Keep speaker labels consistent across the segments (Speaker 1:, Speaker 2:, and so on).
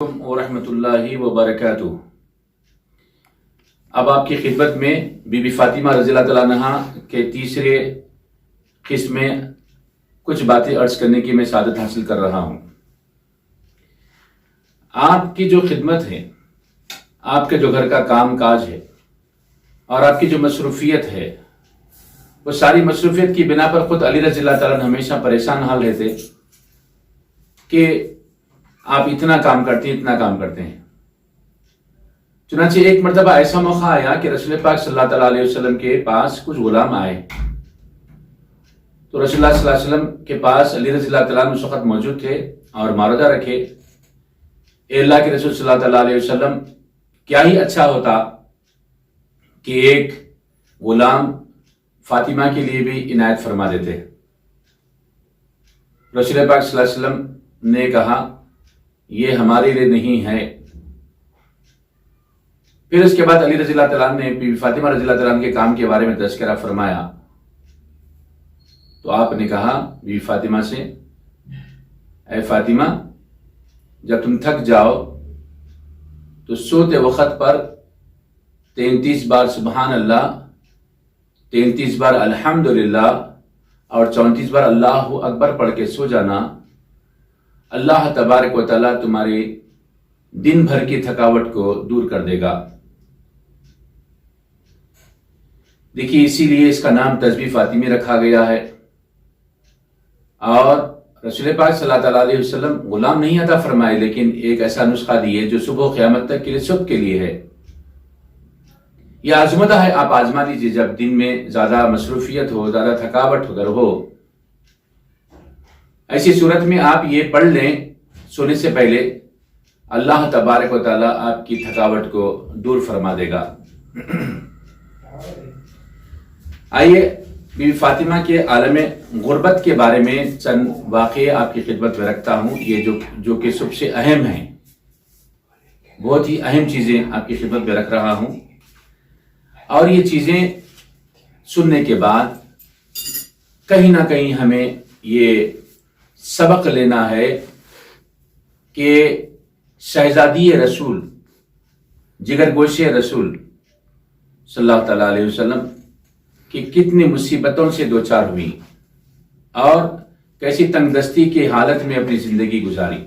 Speaker 1: ورحمۃ اللہ وبرکاتہ۔ اب آپ کی خدمت میں بی بی فاطمہ رضی اللہ تعالیٰ عنہا کے تیسرے قسم میں کچھ باتیں عرض کرنے کی میں سعادت حاصل کر رہا ہوں۔ آپ کی جو خدمت ہے، آپ کے جو گھر کا کام کاج ہے اور آپ کی جو مصروفیت ہے، وہ ساری مصروفیت کی بنا پر خود علی رضی اللہ تعالیٰ عنہ ہمیشہ پریشان حال رہتے کہ آپ اتنا کام کرتے ہیں۔ چنانچہ ایک مرتبہ ایسا موقع آیا کہ رسول پاک صلی اللہ تعالیٰ علیہ وسلم کے پاس کچھ غلام آئے، تو رسول اللہ صلی اللہ علیہ وسلم کے پاس علی رضی اللہ تعالیٰ عنہ اس وقت موجود تھے اور معرضہ رکھے، اے اللہ کے رسول صلی اللہ تعالیٰ علیہ وسلم، کیا ہی اچھا ہوتا کہ ایک غلام فاطمہ کے لیے بھی عنایت فرما دیتے۔ رسول پاک صلی اللہ علیہ وسلم نے کہا، یہ ہمارے لیے نہیں ہے۔ پھر اس کے بعد علی رضی اللہ تعالیٰ نے بی بی فاطمہ رضی اللہ تعالیٰ کے کام کے بارے میں تذکرہ فرمایا، تو آپ نے کہا بی بی فاطمہ سے، اے فاطمہ، جب تم تھک جاؤ تو سوتے وقت پر 33 بار سبحان اللہ، 33 بار الحمدللہ اور 34 بار اللہ اکبر پڑھ کے سو جانا۔ اللہ تبارک و تعالیٰ تمہاری دن بھر کی تھکاوٹ کو دور کر دے گا۔ دیکھیے، اسی لیے اس کا نام تسبیح فاطمی رکھا گیا ہے۔ اور رسول پاک صلی اللہ تعالیٰ علیہ وسلم غلام نہیں عطا فرمائے، لیکن ایک ایسا نسخہ دیے جو صبح و قیامت تک کے لیے سب کے لیے ہے۔ یہ آزمودہ ہے، آپ آزما لیجیے۔ جب دن میں زیادہ مصروفیت ہو، زیادہ تھکاوٹ اگر ہو، ایسی صورت میں آپ یہ پڑھ لیں سونے سے پہلے، اللہ تبارک و تعالیٰ آپ کی تھکاوٹ کو دور فرما دے گا۔ آئیے بی بی فاطمہ کے عالم غربت کے بارے میں چند واقعے آپ کی خدمت میں رکھتا ہوں، یہ جو کہ سب سے اہم ہیں، بہت ہی اہم چیزیں آپ کی خدمت میں رکھ رہا ہوں۔ اور یہ چیزیں سننے کے بعد کہیں نہ کہیں ہمیں یہ سبق لینا ہے کہ شہزادی رسول، جگر گوشے رسول صلی اللہ تعالیٰ علیہ وسلم کہ کتنی مصیبتوں سے دوچار ہوئی اور کیسی تنگ دستی کی حالت میں اپنی زندگی گزاری۔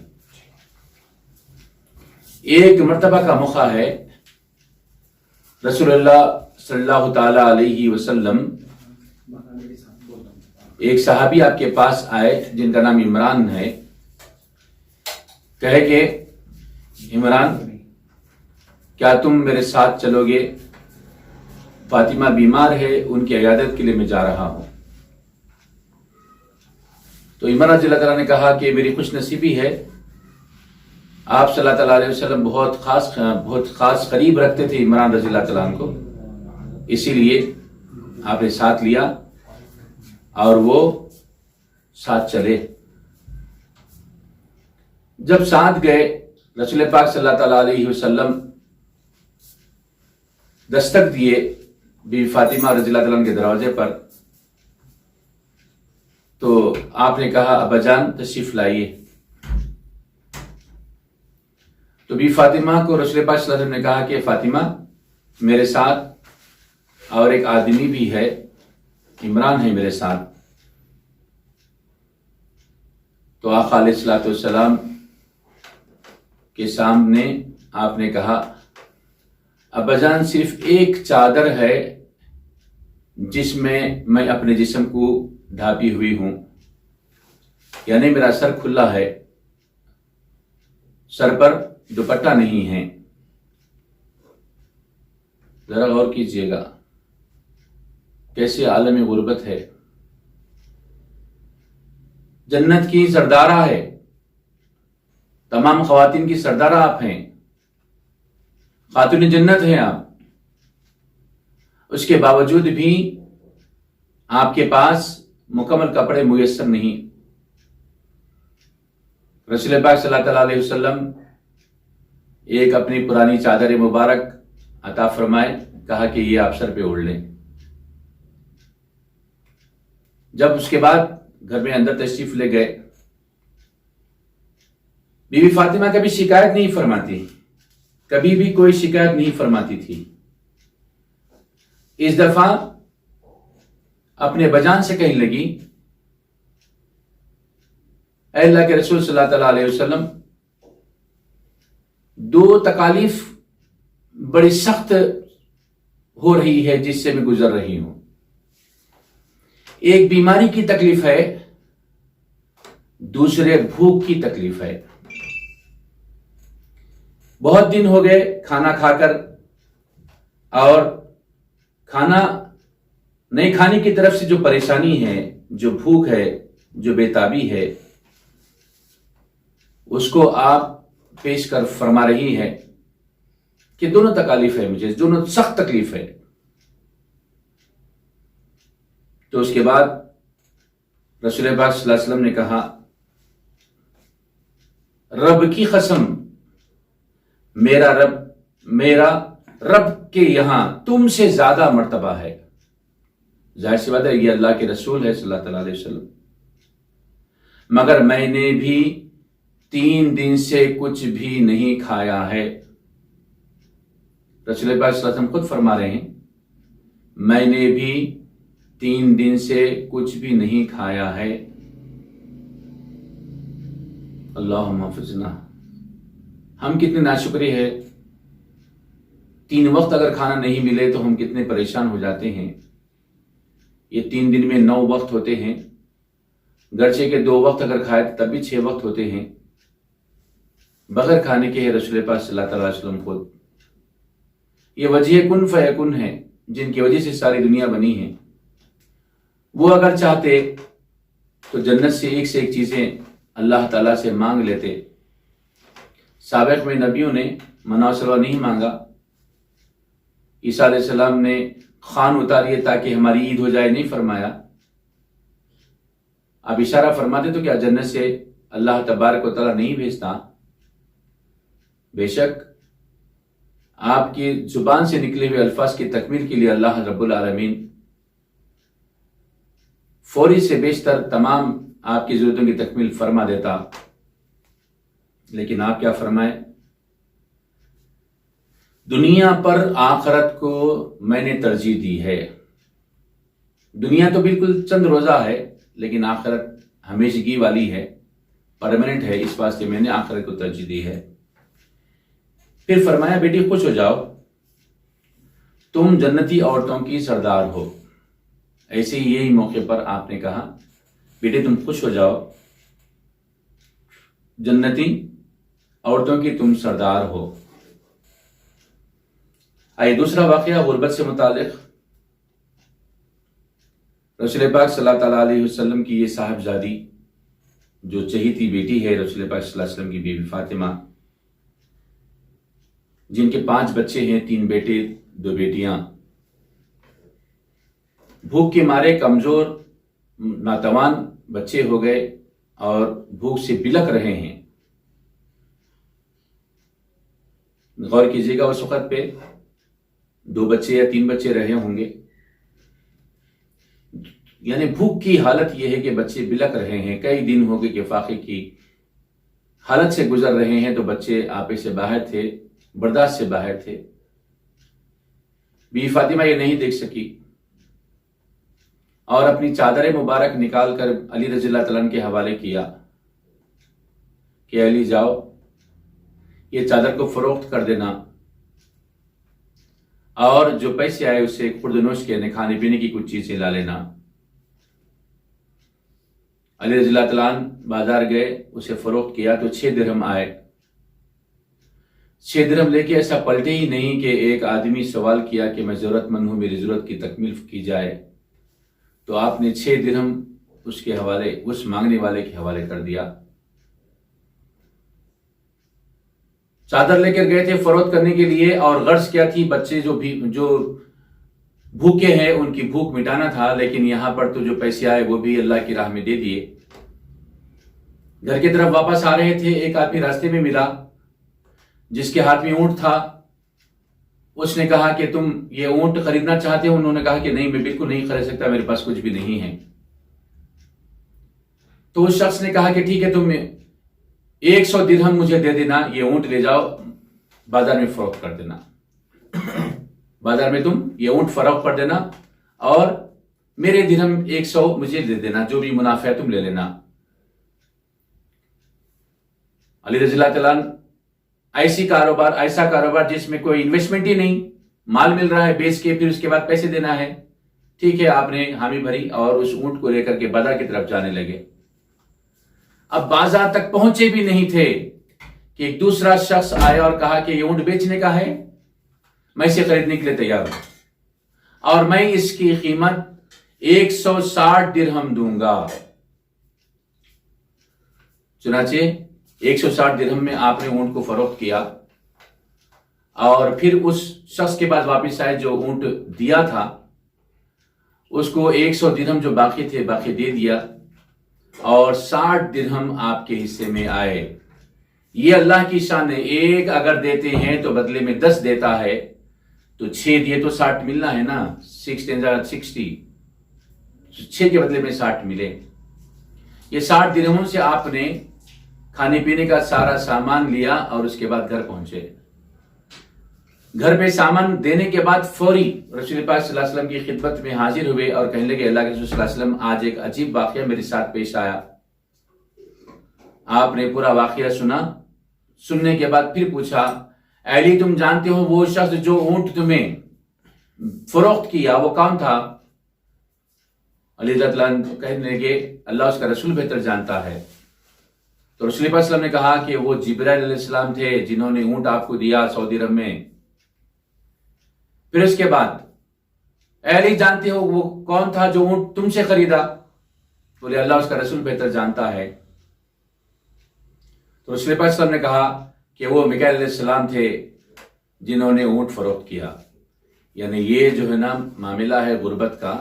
Speaker 1: ایک مرتبہ کا موقع ہے، رسول اللہ صلی اللہ تعالیٰ علیہ وسلم، ایک صحابی آپ کے پاس آئے جن کا نام عمران ہے، کہے کہ عمران، کیا تم میرے ساتھ چلو گے؟ فاطمہ بیمار ہے، ان کی عیادت کے لیے میں جا رہا ہوں۔ تو عمران رضی اللہ تعالیٰ نے کہا کہ میری خوش نصیبی ہے، آپ صلی اللہ تعالیٰ علیہ وسلم بہت خاص قریب رکھتے تھے عمران رضی اللہ تعالیٰ عنہ کو، اسی لیے آپ نے ساتھ لیا اور وہ ساتھ چلے۔ جب ساتھ گئے، رسول پاک صلی اللہ تعالیٰ علیہ وسلم دستک دیے بی بی فاطمہ رضی اللہ تعالیٰ عنہ کے دروازے پر، تو آپ نے کہا ابا جان تشریف لائیے۔ تو بی بی فاطمہ کو رسول پاک صلی اللہ علیہ وسلم نے کہا کہ فاطمہ، میرے ساتھ اور ایک آدمی بھی ہے، عمران ہے میرے ساتھ۔ تو آقا علیہ الصلوۃ والسلام کے سامنے آپ نے کہا ابا جان، صرف ایک چادر ہے جس میں میں اپنے جسم کو ڈھانپی ہوئی ہوں، یعنی میرا سر کھلا ہے، سر پر دوپٹہ نہیں ہے۔ ذرا غور کیجئے گا کیسے عالم غربت ہے۔ جنت کی سردارہ ہے، تمام خواتین کی سردارہ آپ ہیں، خاتون جنت ہیں آپ، اس کے باوجود بھی آپ کے پاس مکمل کپڑے میسر نہیں۔ رسول پاک صلی اللہ تعالیٰ علیہ وسلم ایک اپنی پرانی چادر مبارک عطا فرمائے، کہا کہ یہ آپ سر پہ اوڑھ لیں۔ جب اس کے بعد گھر میں اندر تشریف لے گئے बीवी फातिमा कभी शिकायत नहीं फरमाती, कभी भी कोई शिकायत नहीं फरमाती थी। इस दफा अपने बजान से कहने लगी, ऐ अल्लाह के रसूल सल्लल्लाहु अलैहि वसल्लम, दो तकालीफ बड़ी सख्त हो रही है जिससे मैं गुजर रही हूं। एक बीमारी की तकलीफ है, दूसरे भूख की तकलीफ है। बहुत दिन हो गए खाना खाकर, और खाना नहीं खाने की तरफ से जो परेशानी है, जो भूख है, जो बेताबी है, उसको आप पेश कर फरमा रही है कि दोनों तकालीफ है, मुझे दोनों सख्त तकलीफ है। तो उसके बाद रसूल पाक सल्लल्लाहु अलैहि वसल्लम ने कहा, रब की कसम, मेरा रब के यहां तुमसे ज्यादा मर्तबा है। जाहिर सी बात है, ये अल्लाह के रसूल है सल्लल्लाहु अलैहि वसल्लम, मगर मैंने भी 3 दिन से कुछ भी नहीं खाया है। रसूल पाक सल्लल्लाहु अलैहि वसल्लम खुद फरमा रहे हैं, मैंने भी 3 दिन से कुछ भी नहीं खाया है। अल्लाहुम्मा हफ़िज़ना। हम कितने नाशुक्रे हैं, 3 वक्त अगर खाना नहीं मिले तो हम कितने परेशान हो जाते हैं। ये 3 दिन में 9 वक्त होते हैं, गर्चे के 2 वक्त अगर खाए तब भी 6 वक्त होते हैं। बगैर खाने के है रसूल पाक सल्लल्लाहु अलैहि वसल्लम खुद। ये वजह कुन फयकुन है, जिनकी वजह से सारी दुनिया बनी है। वो अगर चाहते तो जन्नत से एक चीजें अल्लाह ताला से मांग लेते। साबिक़ में नबियों ने मनासला नहीं मांगा। ईसा अलैहिस्सलाम ने खान उतारिए ताकि हमारी ईद हो जाए नहीं फरमाया। आप इशारा फरमाते तो क्या जन्नत से अल्लाह तबारक व तआला नहीं भेजता? बेशक आपकी जुबान से निकले हुए अल्फाज की तकमील के लिए अल्लाह रब्बुल आलमीन फौरी से बेशतर तमाम आपकी जरूरतों की तकमील फरमा देता। लेकिन आप क्या फरमाए, दुनिया पर आखिरत को मैंने तरजीह दी है। दुनिया तो बिल्कुल चंद रोजा है, लेकिन आखिरत हमेशगी वाली है, परमानेंट है, इस वास्ते मैंने आखिरत को तरजीह दी है। फिर फरमाया, बेटी खुश हो जाओ, तुम जन्नती औरतों की सरदार हो। ऐसे ही यही मौके पर आपने कहा, बेटे तुम खुश हो जाओ, जन्नती औरतों की तुम सरदार हो। आइए दूसरा वाकया गुर्बत से मुतालिक। रसूल पाक सल्लल्लाहु अलैहि वसल्लम की ये साहबजादी जो चहीती बेटी है रसूल पाक सल्लल्लाहु अलैहि वसल्लम की बीवी फातिमा, जिनके 5 बच्चे हैं, 3 बेटे 2 बेटियां, भूख के मारे कमजोर नातवान बच्चे हो गए और भूख से बिलक रहे हैं। गौर कीजिएगा, उस वक्त पे 2 बच्चे या 3 बच्चे रहे होंगे, यानी भूख की हालत यह है कि बच्चे बिलक रहे हैं। कई दिन हो गए कि फाके की हालत से गुजर रहे हैं, तो बच्चे आपे से बाहर थे, बर्दाश्त से बाहर थे। बीवी फातिमा ये नहीं देख सकी और अपनी चादर मुबारक निकाल कर अली रज़ियल्लाहु तआला अन्हु के हवाले किया कि अली जाओ, ये चादर को फरोख्त कर देना और जो पैसे आए उससे खुर्दनोश के खाने पीने की कुछ चीजें ला लेना। अली रज़ियल्लाहु तआला अन्हु बाजार गए, उसे फरोख्त किया तो 6 दिरहम आए। 6 दिरहम लेके ऐसा पलटे ही नहीं कि एक आदमी सवाल किया कि मैं जरूरतमंद हूं, मेरी जरूरत की तकमील की जाए, तो आपने 6 दिरहम उसके हवाले, उस मांगने वाले के हवाले कर दिया। चादर लेकर गए थे फरोख्त करने के लिए, और गर्ज क्या थी, बच्चे जो भूखे हैं उनकी भूख मिटाना था। लेकिन यहां पर तो जो पैसे आए वो भी अल्लाह की राह में दे दिए। घर की तरफ वापस आ रहे थे, एक आदमी रास्ते में मिला जिसके हाथ में ऊंट था। उसने कहा कि तुम ये ऊंट खरीदना चाहते हो? उन्होंने कहा कि नहीं, मैं बिल्कुल नहीं खरीद सकता, मेरे पास कुछ भी नहीं है। तो उस शख्स ने कहा कि ठीक है, तुम 100 दिरहम मुझे दे देना, ये ऊंट ले जाओ बाजार में फरोख्त कर देना, बाजार में तुम ये ऊंट फरोख्त कर देना और मेरे दिरहम 100 मुझे दे देना, जो भी मुनाफा है तुम ले लेना। अली रज़ी अल्लाह तआला ऐसा कारोबार जिसमें कोई इन्वेस्टमेंट ही नहीं, माल मिल रहा है बेच के, फिर उसके बाद पैसे देना है, ठीक है, आपने हामी भरी और उस ऊंट को लेकर के बाजार की तरफ जाने लगे। अब बाजार तक पहुंचे भी नहीं थे कि एक दूसरा शख्स आया और कहा कि ये ऊंट बेचने का है, मैं इसे खरीदने के लिए तैयार हूं और मैं इसकी कीमत 160 दिरहम दूंगा। चुनाचे 160 दिरहम में आपने ऊंट को फरोख्त किया और फिर उस शख्स के पास वापस आए जो ऊंट दिया था, उसको 100 दिरहम जो बाकी थे बाकी दे दिया और 60 दिरहम आपके हिस्से में आए। ये अल्लाह की शान है, एक अगर देते हैं तो बदले में 10 देता है, तो 6 दिए तो 60 मिलना है ना, 6 × 60, 6 के बदले में 60 मिले। ये 60 दिरहमों से आपने खाने पीने का सारा सामान लिया और उसके बाद घर पहुंचे। घर पे सामान देने के बाद फौरी रसूल पाक सल्लल्लाहु अलैहि वसल्लम की खिदमत में हाजिर हुए और कहने लगे, अल्लाह के रसूल सल्लल्लाहु अलैहि वसल्लम, आज एक अजीब वाकया मेरे साथ पेश आया। आपने पूरा वाकया सुना, सुनने के बाद फिर पूछा, अली तुम जानते हो वो शख्स जो ऊंट तुम्हें फरोख्त किया वो कौन था? अली रज़ी अल्लाह अन्हु कहने लगे, अल्लाह उसका रसूल बेहतर जानता है। तो रसूल पाक सल्लल्लाहु अलैहि वसल्लम ने कहा कि वो जिब्राइल अलैहिस्सलाम थे जिन्होंने ऊंट आपको दिया 100 दिरहम में। फिर उसके बाद, अली जानते हो वो कौन था जो ऊंट तुमसे खरीदा? बोले, अल्लाह उसका रसूल बेहतर जानता है। तो रसूल पाक सल्लल्लाहु अलैहि वसल्लम ने कहा कि वो मिकाईल अलैहिस्सलाम थे जिन्होंने ऊंट फरोख्त किया। यानी ये जो है ना मामला है गुर्बत का,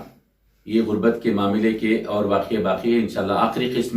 Speaker 1: ये गुर्बत के मामले के और वाक़ये बाकी है, इंशाअल्लाह आखिरी किस्म में